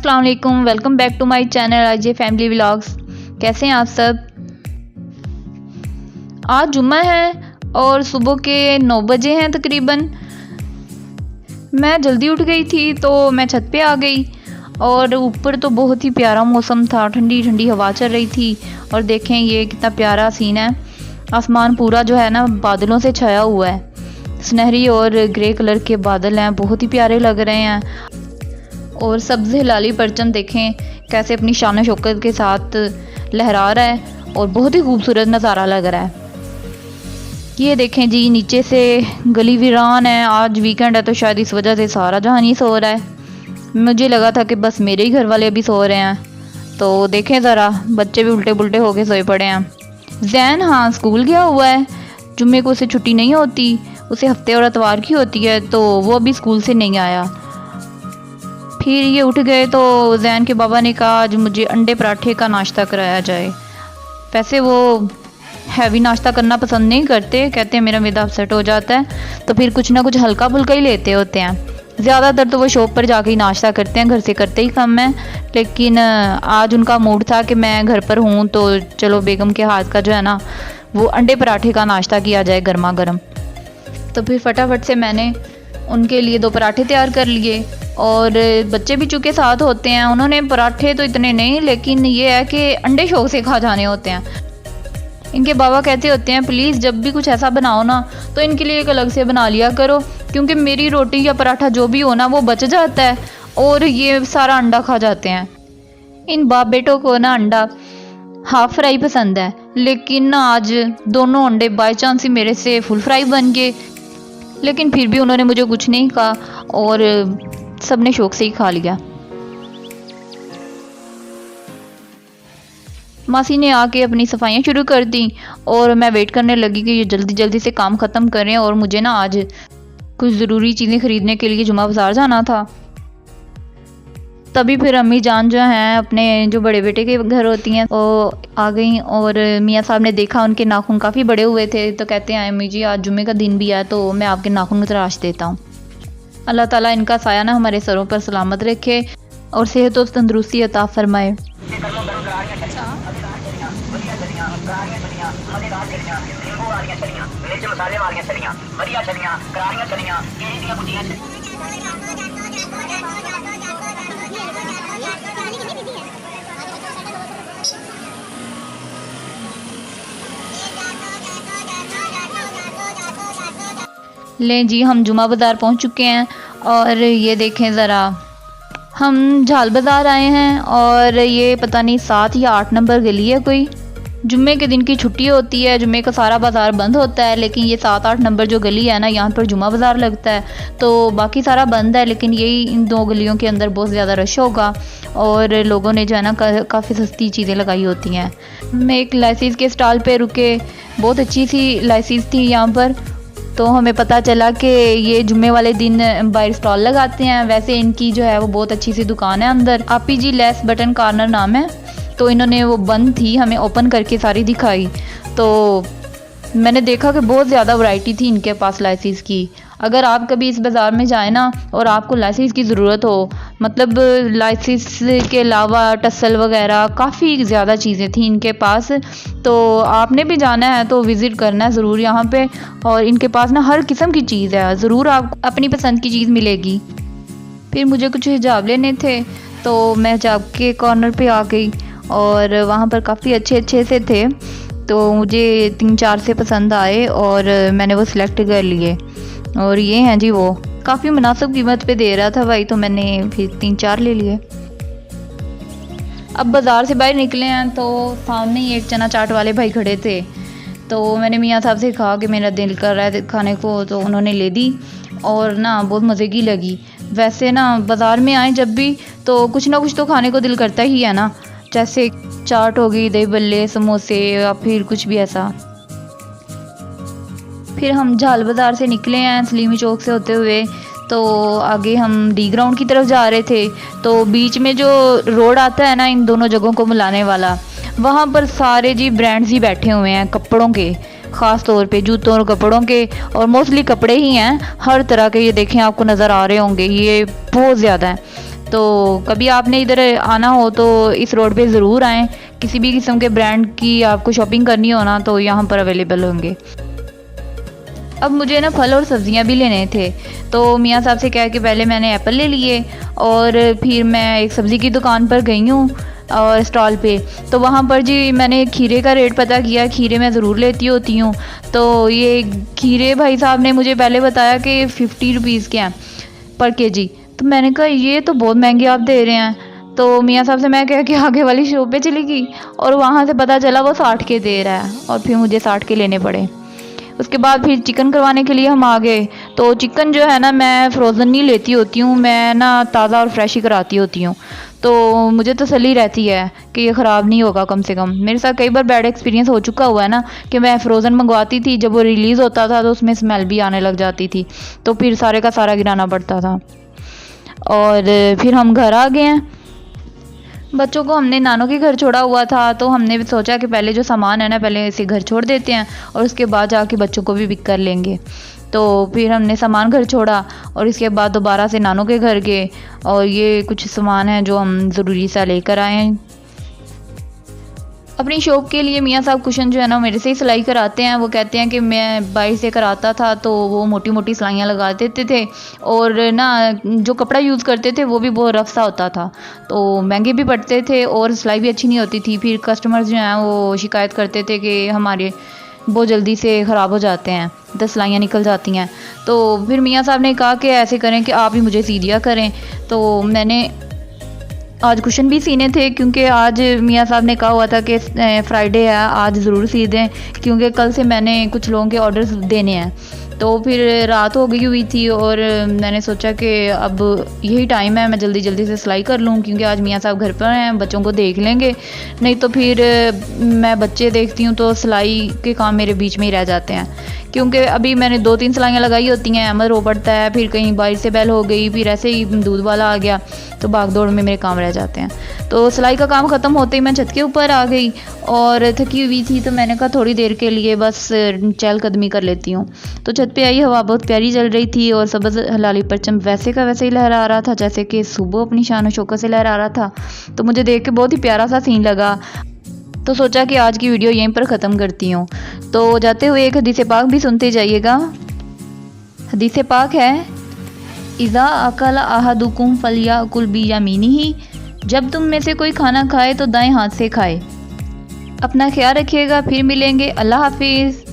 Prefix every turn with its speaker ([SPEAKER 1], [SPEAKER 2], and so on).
[SPEAKER 1] अस्सलाम वालेकुम, welcome back to my channel RJ family vlogs. कैसे हैं आप सब? आज जुम्मा है और सुबह के 9 बजे हैं तकरीबन। मैं जल्दी उठ गई थी तो मैं छत पे आ गई और ऊपर तो बहुत ही प्यारा मौसम था, ठंडी ठंडी हवा चल रही थी। और देखें ये कितना प्यारा सीन है, आसमान पूरा जो है ना बादलों से छाया हुआ है। सुनहरी और ग्रे कलर के बादल हैं, बहुत ही प्यारे लग रहे हैं। और सब्ज़ हिलाली परचम देखें कैसे अपनी शान शौकत के साथ लहरा रहा है और बहुत ही खूबसूरत नज़ारा लग रहा है। ये देखें जी, नीचे से गली वीरान है। आज वीकेंड है तो शायद इस वजह से सारा जहां नहीं सो रहा है। मुझे लगा था कि बस मेरे ही घर वाले अभी सो रहे हैं, तो देखें ज़रा बच्चे भी उल्टे पुल्टे होके सोए पड़े हैं। जैन हाँ स्कूल गया हुआ है, जुम्मे को उसे छुट्टी नहीं होती, उसे हफ्ते और इतवार की होती है, तो वो अभी स्कूल से नहीं आया। फिर ये उठ गए तो जैन के बाबा ने कहा आज मुझे अंडे पराठे का नाश्ता कराया जाए। वैसे वो हैवी नाश्ता करना पसंद नहीं करते, कहते हैं मेरा मैदा अपसेट हो जाता है, तो फिर कुछ ना कुछ हल्का फुल्का ही लेते होते हैं। ज़्यादातर तो वो शॉप पर जाके ही नाश्ता करते हैं, घर से करते ही कम है। लेकिन आज उनका मूड था कि मैं घर पर हूँ तो चलो बेगम के हाथ का जो है ना वो अंडे पराठे का नाश्ता किया जाए गर्मा गर्म। तो फिर फटाफट से मैंने उनके लिए 2 पराठे तैयार कर लिए। और बच्चे भी चूँकि साथ होते हैं, उन्होंने पराठे तो इतने नहीं, लेकिन ये है कि अंडे शौक से खा जाने होते हैं। इनके बाबा कहते होते हैं प्लीज़ जब भी कुछ ऐसा बनाओ ना तो इनके लिए एक अलग से बना लिया करो, क्योंकि मेरी रोटी या पराठा जो भी हो ना वो बच जाता है और ये सारा अंडा खा जाते हैं। इन बाप बेटों को ना अंडा हाफ फ्राई पसंद है, लेकिन ना आज दोनों अंडे बाय चांस ही मेरे से फुल फ्राई बन गए। लेकिन फिर भी उन्होंने मुझे कुछ नहीं कहा और सबने शौक से ही खा लिया। मासी ने आके अपनी सफाइयाँ शुरू कर दी और मैं वेट करने लगी कि ये जल्दी जल्दी से काम ख़त्म करें। और मुझे ना आज कुछ ज़रूरी चीज़ें ख़रीदने के लिए जुमा बाज़ार जाना था। तभी फिर अम्मी जान जो हैं अपने जो बड़े बेटे के घर होती हैं वो आ गई और मियाँ साहब ने देखा उनके नाखून काफ़ी बड़े हुए थे, तो कहते हैं अम्मी जी आज जुम्मे का दिन भी है तो मैं आपके नाखून तराश देता हूँ। अल्लाह ताला इनका साया ना हमारे सरों पर सलामत रखे और सेहत और तंदुरुस्ती अता फरमाए। लें जी, हम जुमा बाज़ार पहुंच चुके हैं और ये देखें ज़रा हम झाल बाज़ार आए हैं और ये पता नहीं 7 या 8 नंबर गली है कोई। जुम्मे के दिन की छुट्टी होती है, जुम्मे का सारा बाज़ार बंद होता है, लेकिन ये 7-8 नंबर जो गली है ना यहाँ पर जुमा बाज़ार लगता है, तो बाकी सारा बंद है। लेकिन यही इन 2 गलियों के अंदर बहुत ज़्यादा रश होगा और लोगों ने जो है ना काफ़ी सस्ती चीज़ें लगाई होती हैं। मैं एक लाइसीज़ के स्टॉल पे रुके, बहुत अच्छी सी लाइसीज़ थी यहाँ पर, तो हमें पता चला कि ये जुम्मे वाले दिन बाहर स्टॉल लगाते हैं। वैसे इनकी जो है वो बहुत अच्छी सी दुकान है अंदर, आपी जी लेस बटन कॉर्नर नाम है। तो इन्होंने वो बंद थी, हमें ओपन करके सारी दिखाई, तो मैंने देखा कि बहुत ज़्यादा वैरायटी थी इनके पास लाइसीज़ की। अगर आप कभी इस बाज़ार में जाएँ ना और आपको लाइसीज़ की ज़रूरत हो, मतलब लाइसीज़ के अलावा टसल वगैरह काफ़ी ज़्यादा चीज़ें थी इनके पास, तो आपने भी जाना है तो विज़िट करना है ज़रूर यहाँ पे। और इनके पास ना हर किस्म की चीज़ है, ज़रूर आपको अपनी पसंद की चीज़ मिलेगी। फिर मुझे कुछ हिजाब लेने थे तो मैं हिजाब के कॉर्नर पे आ गई और वहाँ पर काफ़ी अच्छे से थे, तो मुझे 3-4 से पसंद आए और मैंने वो सिलेक्ट कर लिए। और ये हैं जी, वो काफ़ी मुनासिब कीमत पे दे रहा था भाई, तो मैंने फिर 3-4 ले लिए। अब बाज़ार से बाहर निकले हैं तो सामने ही एक चना चाट वाले भाई खड़े थे, तो मैंने मियाँ साहब से कहा कि मेरा दिल कर रहा है खाने को, तो उन्होंने ले दी और ना बहुत मज़े की लगी। वैसे ना बाज़ार में आए जब भी तो कुछ ना कुछ तो खाने को दिल करता ही है ना, जैसे चाट हो गई, दही बल्ले, समोसे या फिर कुछ भी ऐसा। फिर हम झाल बाज़ार से निकले हैं सलीमी चौक से होते हुए, तो आगे हम डी ग्राउंड की तरफ जा रहे थे। तो बीच में जो रोड आता है ना इन दोनों जगहों को मिलाने वाला, वहाँ पर सारे जी ब्रांड्स ही बैठे हुए हैं कपड़ों के, ख़ास तौर पे जूतों और कपड़ों के, और मोस्टली कपड़े ही हैं हर तरह के। ये देखें आपको नज़र आ रहे होंगे, ये बहुत ज़्यादा है। तो कभी आपने इधर आना हो तो इस रोड पे ज़रूर आएँ। किसी भी किस्म के ब्रांड की आपको शॉपिंग करनी हो ना तो यहाँ पर अवेलेबल होंगे। अब मुझे ना फल और सब्जियां भी लेने थे, तो मियाँ साहब से कह के पहले मैंने एप्पल ले लिए और फिर मैं एक सब्ज़ी की दुकान पर गई हूँ और स्टॉल पे। तो वहाँ पर जी मैंने खीरे का रेट पता किया, खीरे मैं ज़रूर लेती होती हूँ। तो ये खीरे भाई साहब ने मुझे पहले बताया कि 50 रुपीज़ के हैं पर केजी। तो मैंने कहा ये तो बहुत महंगे आप दे रहे हैं। तो मियाँ साहब से मैं कह के आगे वाली शॉप पे चली गई और वहाँ से पता चला वो 60 के दे रहा है और फिर मुझे 60 के लेने पड़े। उसके बाद फिर चिकन करवाने के लिए हम आ गए। तो चिकन जो है ना मैं फ़्रोज़न नहीं लेती होती हूँ, मैं ना ताज़ा और फ्रेश ही कराती होती हूँ। तो मुझे तसल्ली रहती है कि ये ख़राब नहीं होगा। कम से कम मेरे साथ कई बार बैड एक्सपीरियंस हो चुका हुआ है ना कि मैं फ़्रोज़न मंगवाती थी, जब वो रिलीज़ होता था तो उसमें स्मेल भी आने लग जाती थी, तो फिर सारे का सारा गिराना पड़ता था। और फिर हम घर आ गए हैं। बच्चों को हमने नानों के घर छोड़ा हुआ था, तो हमने भी सोचा कि पहले जो सामान है ना पहले इसे घर छोड़ देते हैं और उसके बाद जाके बच्चों को भी पिक कर लेंगे। तो फिर हमने सामान घर छोड़ा और इसके बाद दोबारा से नानों के घर गए और ये कुछ सामान है जो हम ज़रूरी सा लेकर आए हैं। अपनी शॉप के लिए मियाँ साहब कुशन जो है ना मेरे से ही सिलाई कराते हैं। वो कहते हैं कि मैं बाहर से कराता था तो वो मोटी मोटी सिलाइयाँ लगा देते थे और ना जो कपड़ा यूज़ करते थे वो भी बहुत रफ सा होता था, तो महंगे भी पड़ते थे और सिलाई भी अच्छी नहीं होती थी। फिर कस्टमर्स जो हैं वो शिकायत करते थे कि हमारे बहुत जल्दी से ख़राब हो जाते हैं, 10 सिलाइयाँ निकल जाती हैं। तो फिर मियाँ साहब ने कहा कि ऐसे करें कि आप ही मुझे सी दिया करें। तो मैंने आज कुशन भी सीने थे क्योंकि आज मियाँ साहब ने कहा हुआ था कि फ्राइडे है, आज ज़रूर सी दें क्योंकि कल से मैंने कुछ लोगों के ऑर्डर्स देने हैं। तो फिर रात हो गई हुई थी और मैंने सोचा कि अब यही टाइम है, मैं जल्दी जल्दी से सिलाई कर लूँ क्योंकि आज मियाँ साहब घर पर हैं, बच्चों को देख लेंगे। नहीं तो फिर मैं बच्चे देखती हूँ तो सिलाई के काम मेरे बीच में ही रह जाते हैं, क्योंकि अभी मैंने 2-3 सिलाइयाँ लगाई होती हैं, अमर रो पड़ता है, फिर कहीं बाहर से बेल हो गई, फिर ऐसे ही दूध वाला आ गया, तो भाग दौड़ में मेरे काम रह जाते हैं। तो सिलाई का काम ख़त्म होते ही मैं छत के ऊपर आ गई और थकी हुई थी, तो मैंने कहा थोड़ी देर के लिए बस चहलकदमी कर लेती हूँ। तो छत पे आई, हवा बहुत प्यारी चल रही थी और सब्ज़ हलाली परचम वैसे का वैसे ही लहरा रहा था जैसे कि सुबह अपनी शान और शौकत से लहरा रहा था। तो मुझे देख के बहुत ही प्यारा सा सीन लगा, तो सोचा कि आज की वीडियो यहीं पर ख़त्म करती हूँ। तो जाते हुए एक हदीस पाक भी सुनते जाइएगा। हदीस पाक है, इज़ा अकल अहदुकुम फलियाकुल बियमीनिही, जब तुम में से कोई खाना खाए तो दाएं हाथ से खाए। अपना ख्याल रखिएगा, फिर मिलेंगे। अल्लाह हाफिज़।